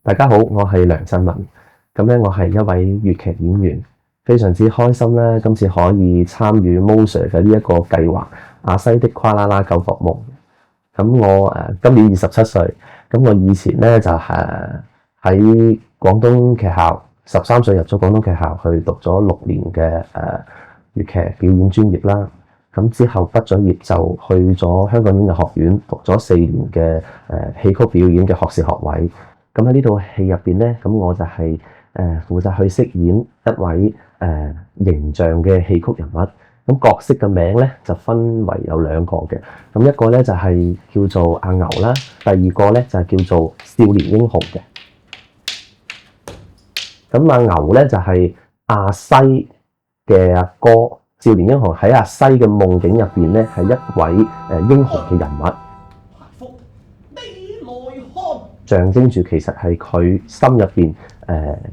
大家好，我係梁振文。我係一位粵劇演員，非常之開心咧，今次可以參與 Mo Sir 嘅呢一個計劃《阿西的跨啦啦救國夢》。我今年27歲，我以前咧就係喺廣東劇校，13歲入咗廣東劇校去讀咗6年嘅粵劇表演專業啦。之後畢咗業就去咗香港演藝學院讀咗4年嘅戲曲表演嘅學士學位。喺呢套戲入邊咧，我就係負責去飾演一位形象嘅戲曲人物。角色嘅名咧就分為有2個嘅。一個咧就係叫做阿牛啦，第2個咧就係叫做少年英雄嘅。阿牛咧就係阿西嘅阿哥，少年英雄喺阿西嘅夢境入邊咧係一位英雄嘅人物。象徵住其實係佢心入邊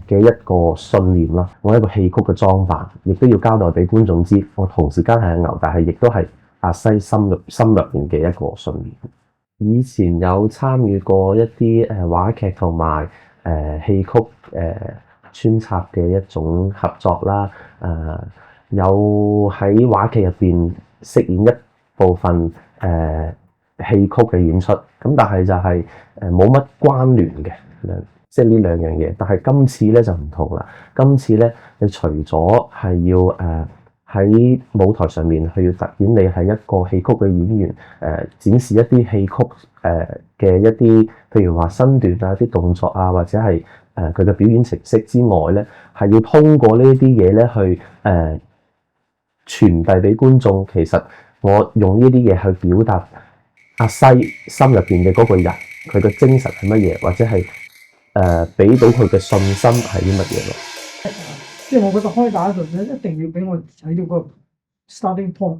嘅一個信念啦。我一個戲曲嘅裝扮，亦都要交代俾觀眾知，我同時間係阿牛，但係亦都係阿西心入邊嘅一個信念。以前有參與過一啲話劇同埋戲曲穿插嘅一種合作啦。有喺話劇入邊飾演一部分戲曲嘅演出，但係就係冇乜關聯嘅，即係呢2樣嘢。但係今次咧就唔同啦。今次咧，你除咗係要喺舞台上面去突顯你係一個戲曲嘅演員，展示一啲戲曲嘅一啲，譬如話身段啊、啲動作啊，或者係佢嘅表演程式之外咧，係要通過呢啲嘢咧去傳遞俾觀眾。其實我用呢啲嘢去表達阿西心入邊嘅嗰個人，佢嘅精神係乜嘢，或者係俾到佢嘅信心係啲乜嘢咯？即係我覺得開打嗰陣咧，一定要俾我睇到個 starting point，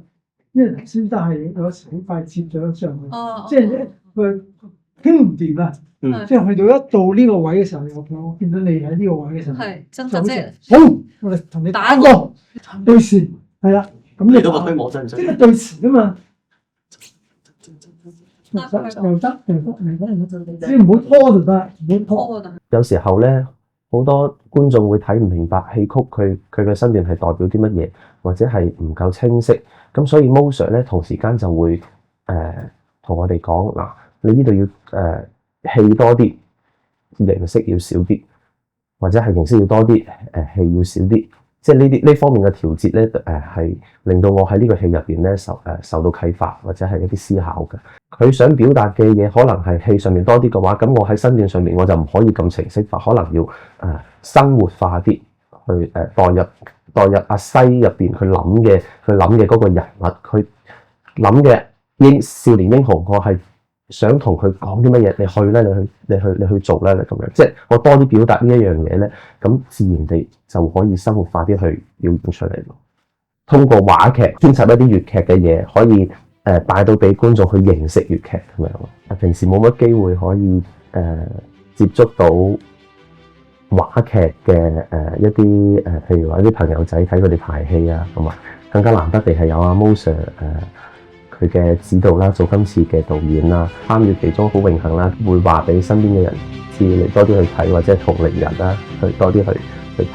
因為頭先都係有時好快接咗上去，即係佢傾唔掂啊！即係去到一到呢個位嘅時候，我見到你喺呢個位嘅時候，係真係即係好，我哋同你打過對視，係啦，咁你都推我真唔使，即係對視啊嘛。又得，你唔好拖就得，唔好拖。有時候咧，好多觀眾會睇唔明白戲曲佢嘅身段係代表啲乜嘢，或者係唔夠清晰。咁所以 Mo Sir 咧同時間就會同我哋講嗱，你呢度要戲多啲，形式要少啲，或者係形式要多啲，戲要少啲。即係呢方面嘅調節咧，係令到我喺呢個戲入邊咧受到啟發，或者係一啲思考嘅。佢想表達嘅嘢可能係戲上面多啲嘅話，咁我喺身段上面我就唔可以咁程式化，可能要生活化啲，去代入阿西入邊佢諗嘅嗰個人物，佢諗嘅少年英雄，我係想同佢講啲乜嘢，你去咧，你去做咧，咁樣，即係我多啲表達呢一樣嘢咧，咁自然地就可以生活化啲去表演出嚟咯。通過話劇編輯一啲粵劇嘅嘢，可以帶到俾觀眾去認識粵劇咁樣咯。平時冇乜機會可以接觸到話劇嘅一啲譬如話啲朋友仔睇佢哋排戲啊，同埋更加難得地係有阿 Mo Sir 佢嘅指導啦，做今次嘅導演啦，參與其中好榮幸啦，會話俾身邊嘅人知，你多啲去睇，或者同齡人啦，去多啲去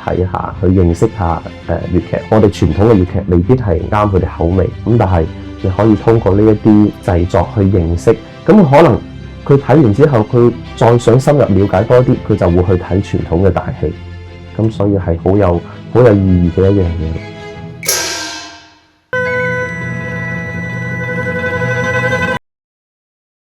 睇下，去認識下粵劇。我哋傳統嘅粵劇未必係啱佢哋口味，咁但係你可以通過呢一啲製作去認識，咁可能佢睇完之後，佢再想深入了解多啲，佢就會去睇傳統嘅大戲，咁所以係好有意義嘅一樣嘢。